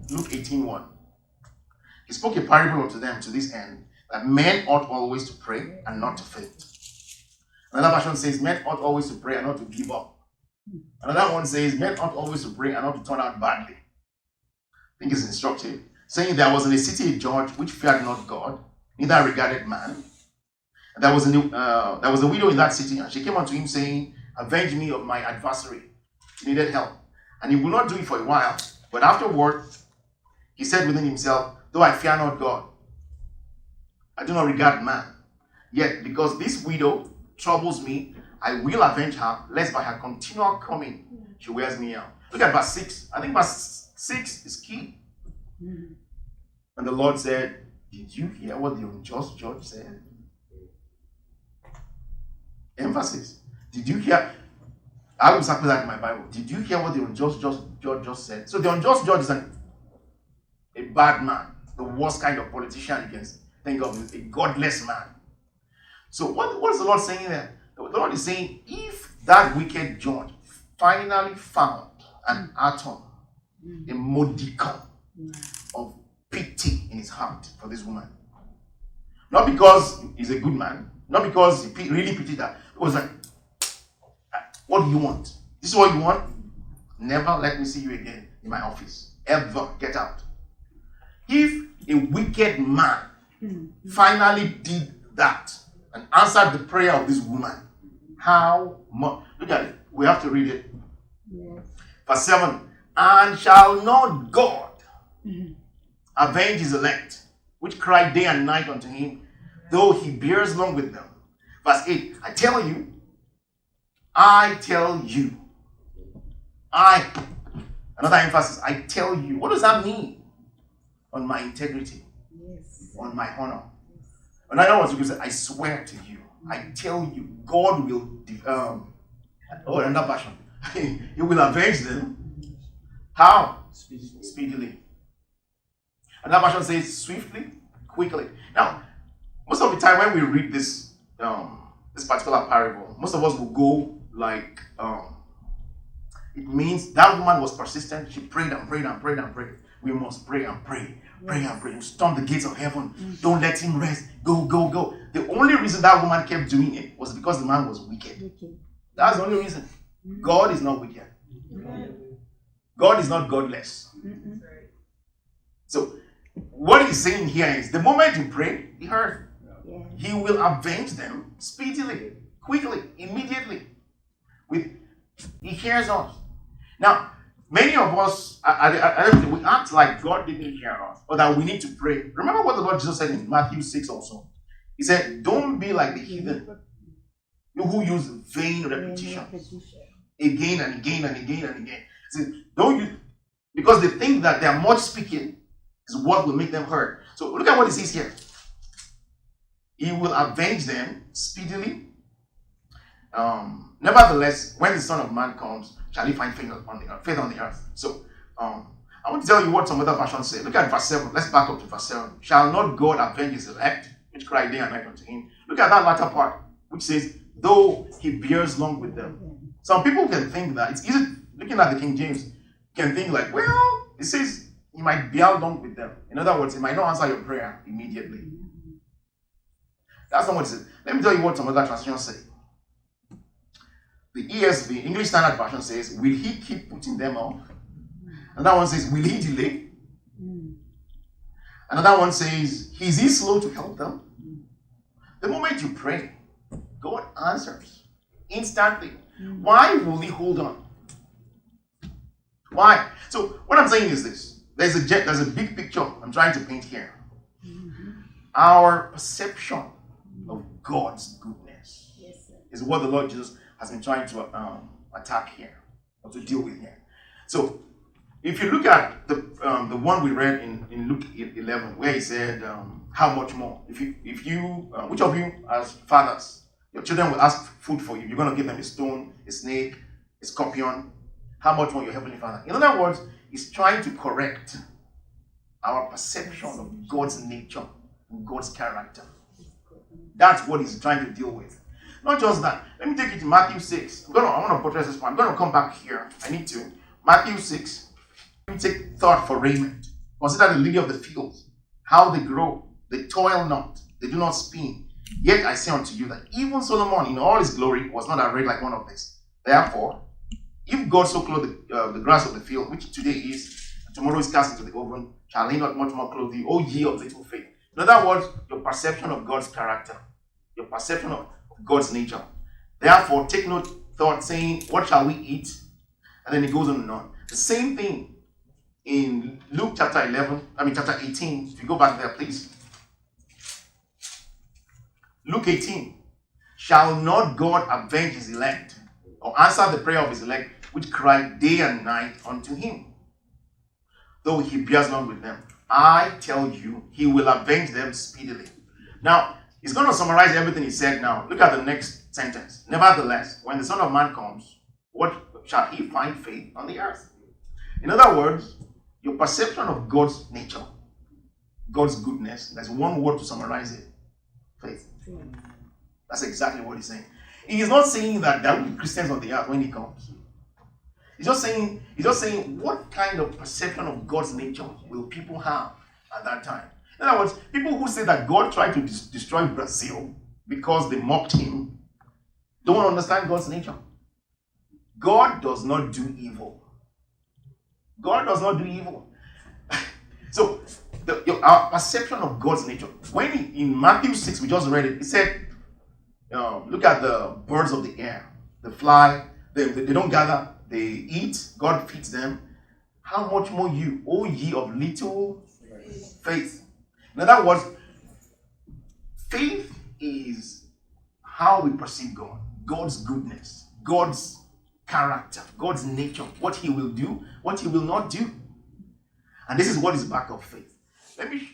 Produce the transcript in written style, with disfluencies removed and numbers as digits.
Luke 18:1. He spoke a parable unto them to this end, that men ought always to pray and not to faint. Another version says men ought always to pray and not to give up. Another one says men ought always to pray and not to turn out badly. I think it's instructive. Saying there was in a city a judge which feared not God, neither regarded man. And there was a widow in that city, and she came unto him saying, avenge me of my adversary. She needed help. And he would not do it for a while, but afterward he said within himself, though I fear not God, I do not regard man. Yet because this widow troubles me, I will avenge her, lest by her continual coming she wears me out. Look at verse 6. I think verse 6 is key. And the Lord said, did you hear what the unjust judge said? Emphasis. Did you hear? I will circle that in my Bible. Did you hear what the unjust judge just said? So the unjust judge is a bad man, the worst kind of politician you can think of, a godless man. So what is the Lord saying there? The Lord is saying, if that wicked judge finally found an atom, a modicum of pity in his heart for this woman, not because he's a good man, not because he really pitied her, it was like, what do you want? This is what you want? Never let me see you again in my office. Ever. Get out. If a wicked man finally did that and answered the prayer of this woman, how much? Look at it. We have to read it. Yes. Verse 7. And shall not God avenge his elect, which cry day and night unto him, though he bears long with them? Verse 8. I tell you, another emphasis, I tell you. What does that mean? On my integrity, yes. On my honor. And I know what you can say, I swear to you, I tell you, God will, another version, he will avenge them. How? Speedily. Another version says swiftly, quickly. Now, most of the time when we read this particular parable, most of us will go like, it means that woman was persistent. She prayed and prayed and prayed and prayed. We must pray and pray, pray and pray. Storm the gates of heaven. Don't let him rest. Go, go, go. The only reason that woman kept doing it was because the man was wicked. That's the only reason. God is not wicked. God is not godless. So, what he's saying here is, the moment you pray, he heard. He will avenge them speedily, quickly, immediately. He hears us. Now, many of us, we act like God didn't hear us, or that we need to pray. Remember what the Lord Jesus said in Matthew 6 also. He said, don't be like the heathen, you who use vain repetitions again and again and again and again. He said, don't use, because they think that their much speaking is what will make them heard. So look at what he says here. He will avenge them speedily. Nevertheless, when the Son of Man comes, shall he find faith on the earth? So, I want to tell you what some other versions say. Look at verse 7. Let's back up to verse 7. Shall not God avenge his elect, which cry day and night unto him? Look at that latter part, which says, though he bears long with them. Some people can think that, it's easy, looking at the King James, can think like, well, it says he might bear long with them. In other words, he might not answer your prayer immediately. That's not what it says. Let me tell you what some other translations say. The ESV, English Standard Version, says, will he keep putting them off? Another one says, will he delay? Another one says, is he slow to help them? The moment you pray, God answers instantly. Why will he hold on? Why? So what I'm saying is this. There's a big picture I'm trying to paint here. Our perception of God's goodness is what the Lord Jesus has been trying to attack here, or to deal with here. So, if you look at the one we read in Luke 11, where he said, how much more? If you which of you as fathers, your children will ask food for you, you're going to give them a stone, a snake, a scorpion. How much more your heavenly Father? In other words, he's trying to correct our perception of God's nature and God's character. That's what he's trying to deal with. Not just that. Let me take you to Matthew 6. I want to portray this point. I'm going to come back here. I need to. Matthew 6. Let me take thought for raiment. Consider the lily of the field, how they grow, they toil not, they do not spin. Yet I say unto you that even Solomon in all his glory was not arrayed like one of these. Therefore, if God so clothed the grass of the field, which today is, and tomorrow is cast into the oven, shall he not much more clothe you, O ye of little faith? In other words, your perception of God's character, your perception of God's nature. Therefore, take no thought saying, what shall we eat? And then it goes on and on. The same thing in Luke chapter 18. If you go back there, please. Luke 18. Shall not God avenge his elect, or answer the prayer of his elect, which cry day and night unto him? Though he bears not with them, I tell you, he will avenge them speedily. Now, he's going to summarize everything he said now. Look at the next sentence. Nevertheless, when the Son of Man comes, what shall he find faith on the earth? In other words, your perception of God's nature, God's goodness, there's one word to summarize it: faith. That's exactly what he's saying. He is not saying that there will be Christians on the earth when he comes. He's just saying what kind of perception of God's nature will people have at that time. In other words, people who say that God tried to destroy Brazil because they mocked him don't understand God's nature. God does not do evil. God does not do evil. So, our perception of God's nature. When in Matthew 6, we just read it, it said, look at the birds of the air. They fly, they don't gather, they eat, God feeds them. How much more you, O ye of little faith? In other words, faith is how we perceive God, God's goodness, God's character, God's nature, what he will do, what he will not do. And this is what is back of faith. Let me